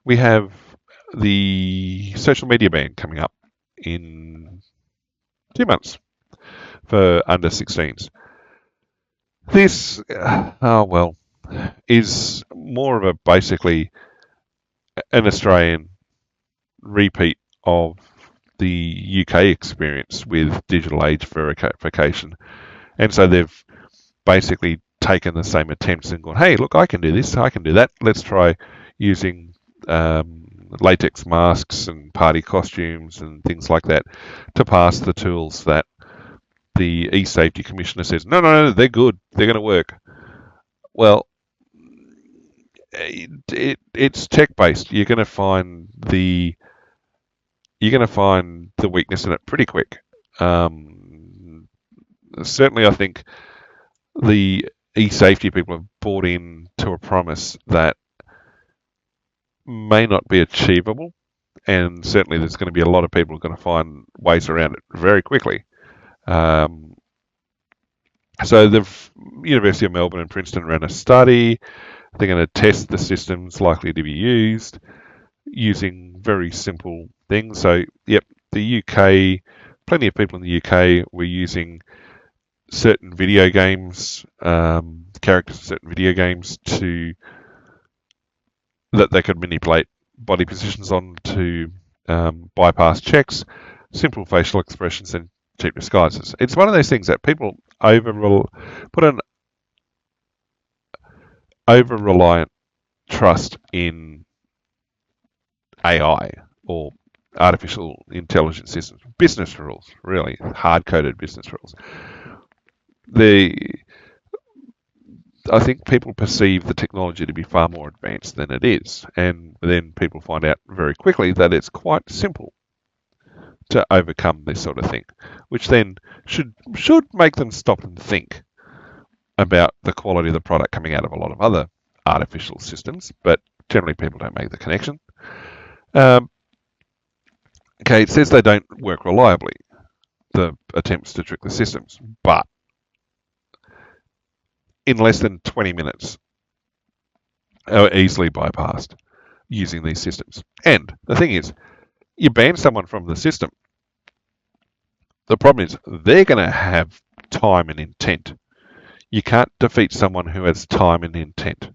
We have the social media ban coming up in 2 months for under 16s. This, is more of a basically an Australian repeat of the UK experience with digital age verification. And so they've basically taken the same attempts and gone, hey, look, I can do this, I can do that. Let's try using latex masks and party costumes and things like that to pass the tools that the E-Safety Commissioner says, no, they're good, they're going to work. Well, it's tech-based. You're going to find the weakness in it pretty quick. Certainly, I think the e-safety people have bought into a promise that may not be achievable, and certainly there's going to be a lot of people who are going to find ways around it very quickly. So the University of Melbourne and Princeton ran a study. They're going to test the systems likely to be used using very simple things. So, yep, the UK, plenty of people in the UK were using certain video games, characters of certain video games that they could manipulate body positions on to bypass checks, simple facial expressions, and cheap disguises. It's one of those things that people put an over-reliant trust in AI or artificial intelligence systems, business rules, really, hard-coded business rules. I think people perceive the technology to be far more advanced than it is, and then people find out very quickly that it's quite simple to overcome this sort of thing, which then should make them stop and think about the quality of the product coming out of a lot of other artificial systems, but generally people don't make the connection. Okay, it says they don't work reliably, the attempts to trick the systems, but in less than 20 minutes are easily bypassed using these systems. And the thing is, you ban someone from the system. The problem is they're going to have time and intent. You can't defeat someone who has time and intent.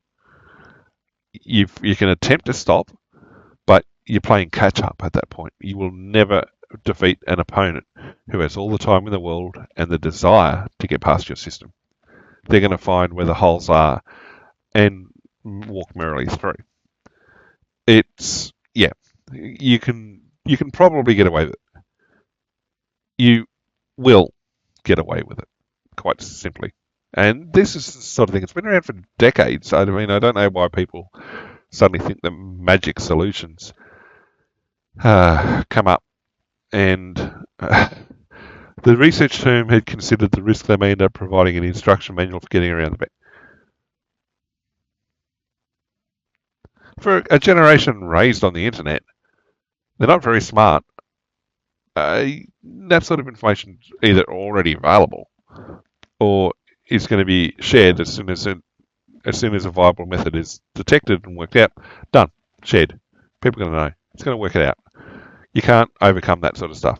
You can attempt to stop, but you're playing catch up at that point. You will never defeat an opponent who has all the time in the world and the desire to get past your system. They're going to find where the holes are and walk merrily through. You can probably get away with it. You will get away with it, quite simply. And this is the sort of thing, it's been around for decades. I mean, I don't know why people suddenly think that magic solutions come up. And the research team had considered the risk they may end up providing an instruction manual for getting around the ban. For a generation raised on the internet, they're not very smart. That sort of information is either already available or is going to be shared as soon as a viable method is detected and worked out. Done. Shared. People are going to know. It's going to work it out. You can't overcome that sort of stuff.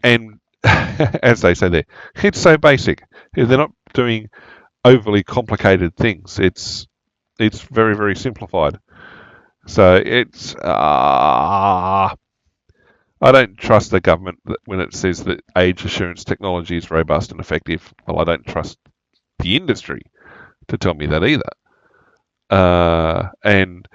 And as they say there, it's so basic. They're not doing overly complicated things. It's very, very simplified. So it's I don't trust the government when it says that age assurance technology is robust and effective. Well, I don't trust the industry to tell me that either. And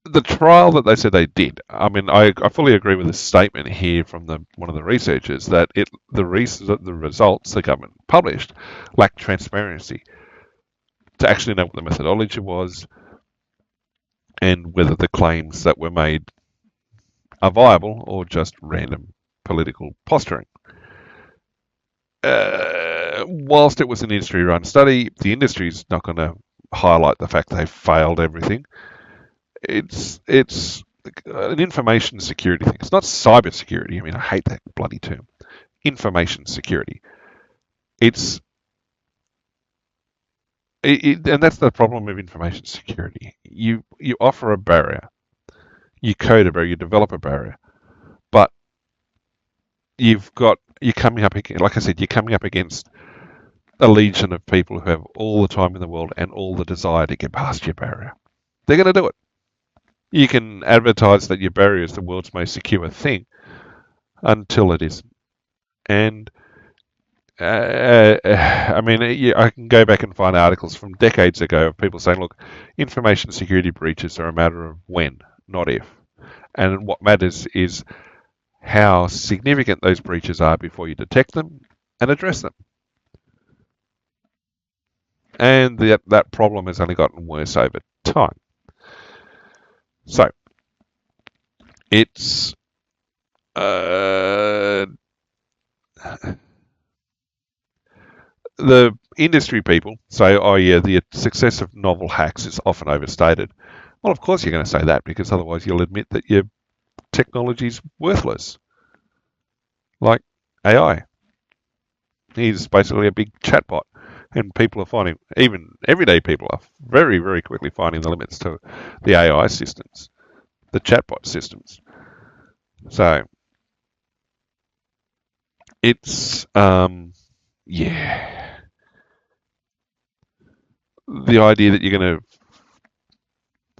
the trial that they said they did, I mean, I fully agree with the statement here from one of the researchers that the results the government published lacked transparency to actually know what the methodology was and whether the claims that were made are viable or just random political posturing. Whilst it was an industry-run study, the industry's not going to highlight the fact they failed everything. It's an information security thing. It's not cyber security. I mean, I hate that bloody term. Information security. And that's the problem of information security. you offer a barrier, you code a barrier, you develop a barrier, but you're coming up against, like I said, you're coming up against a legion of people who have all the time in the world and all the desire to get past your barrier. They're going to do it. You can advertise that your barrier is the world's most secure thing until it isn't. And I mean, I can go back and find articles from decades ago of people saying, look, information security breaches are a matter of when, not if. And what matters is how significant those breaches are before you detect them and address them. And that problem has only gotten worse over time. So, it's the industry people say, oh yeah, the success of novel hacks is often overstated. Well, of course you're going to say that, because otherwise you'll admit that your technology's worthless. Like AI. He's basically a big chatbot. And people are finding, even everyday people are very, very quickly finding the limits to the AI systems, the chatbot systems. So, it's, yeah. The idea that you're going to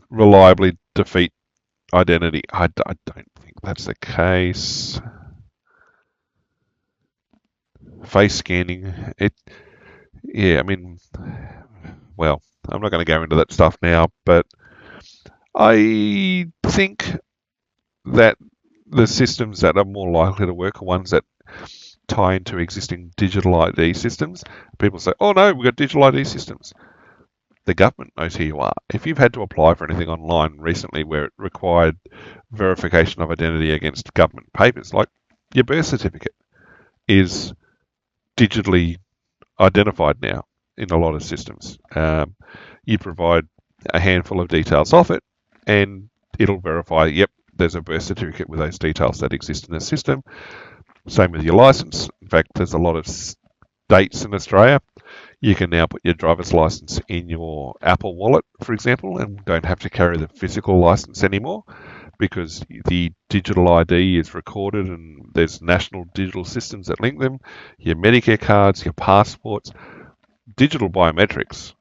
reliably defeat identity, I don't think that's the case. Face scanning, yeah, I mean, well, I'm not going to go into that stuff now, but I think that the systems that are more likely to work are ones that tie into existing digital ID systems. People say, oh no, we've got digital ID systems. The government knows who you are. If you've had to apply for anything online recently where it required verification of identity against government papers, like your birth certificate is digitally identified now in a lot of systems. You provide a handful of details of it, and it'll verify, yep, there's a birth certificate with those details that exist in the system. Same with your license. In fact, there's a lot of states in Australia. You can now put your driver's license in your Apple Wallet, for example, and don't have to carry the physical license anymore, because the digital ID is recorded and there's national digital systems that link them. Your Medicare cards, your passports, digital biometrics.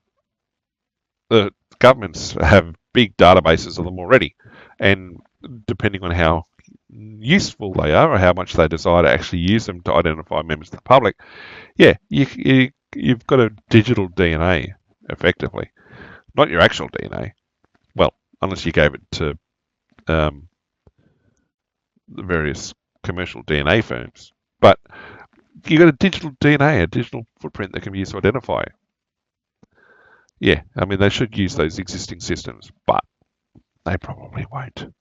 The governments have big databases of them already, and depending on how useful they are or how much they desire to actually use them to identify members of the public, yeah, you've got a digital DNA, effectively. Not your actual DNA. Well, unless you gave it to the various commercial DNA firms. But you've got a digital DNA, a digital footprint that can be used to identify. Yeah, I mean, they should use those existing systems, but they probably won't.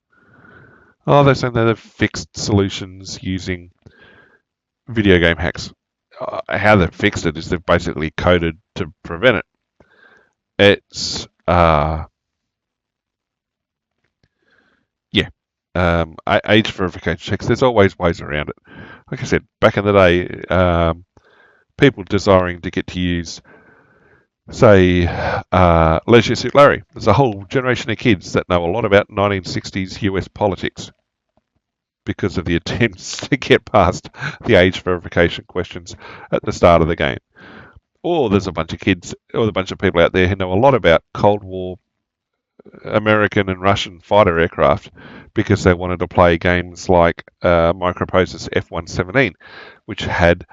Oh, they're saying that they've fixed solutions using video game hacks. How they've fixed it is they've basically coded to prevent it. It's, age verification checks. There's always ways around it. Like I said, back in the day, people desiring to get to use, say, Leisure Suit Larry. There's a whole generation of kids that know a lot about 1960s US politics because of the attempts to get past the age verification questions at the start of the game. Or there's a bunch of kids, or a bunch of people out there who know a lot about Cold War American and Russian fighter aircraft because they wanted to play games like Microprocessor F-117, which had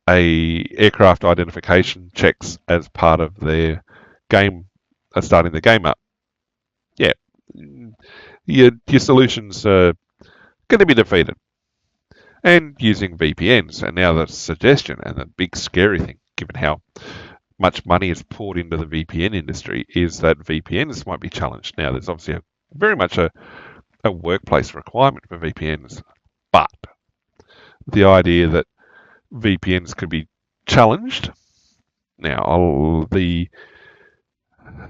a aircraft identification checks as part of their game, starting the game up. Yeah, your solutions are going to be defeated. And using VPNs, and now the suggestion and the big scary thing, given how much money is poured into the VPN industry, is that VPNs might be challenged. Now, there's obviously very much a workplace requirement for VPNs, but the idea that VPNs could be challenged. Now, the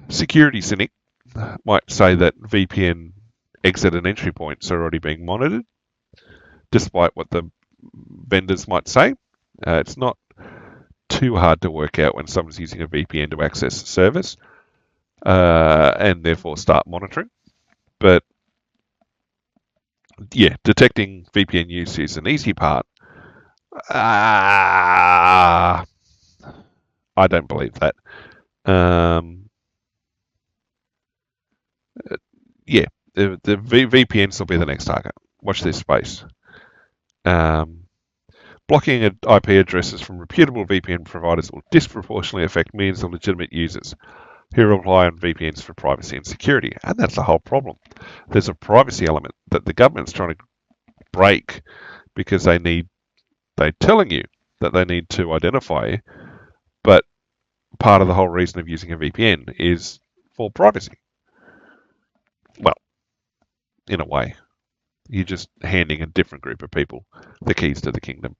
security cynic might say that VPN exit and entry points are already being monitored, despite what the vendors might say. It's not too hard to work out when someone's using a VPN to access a service. and therefore start monitoring. But yeah, detecting VPN use is an easy part. I don't believe that. Yeah, the VPNs will be the next target. Watch this space. Blocking IP addresses from reputable VPN providers will disproportionately affect millions of legitimate users who rely on VPNs for privacy and security. And that's the whole problem. There's a privacy element that the government's trying to break because they're telling you that they need to identify you, but part of the whole reason of using a VPN is for privacy. Well, in a way, you're just handing a different group of people the keys to the kingdom.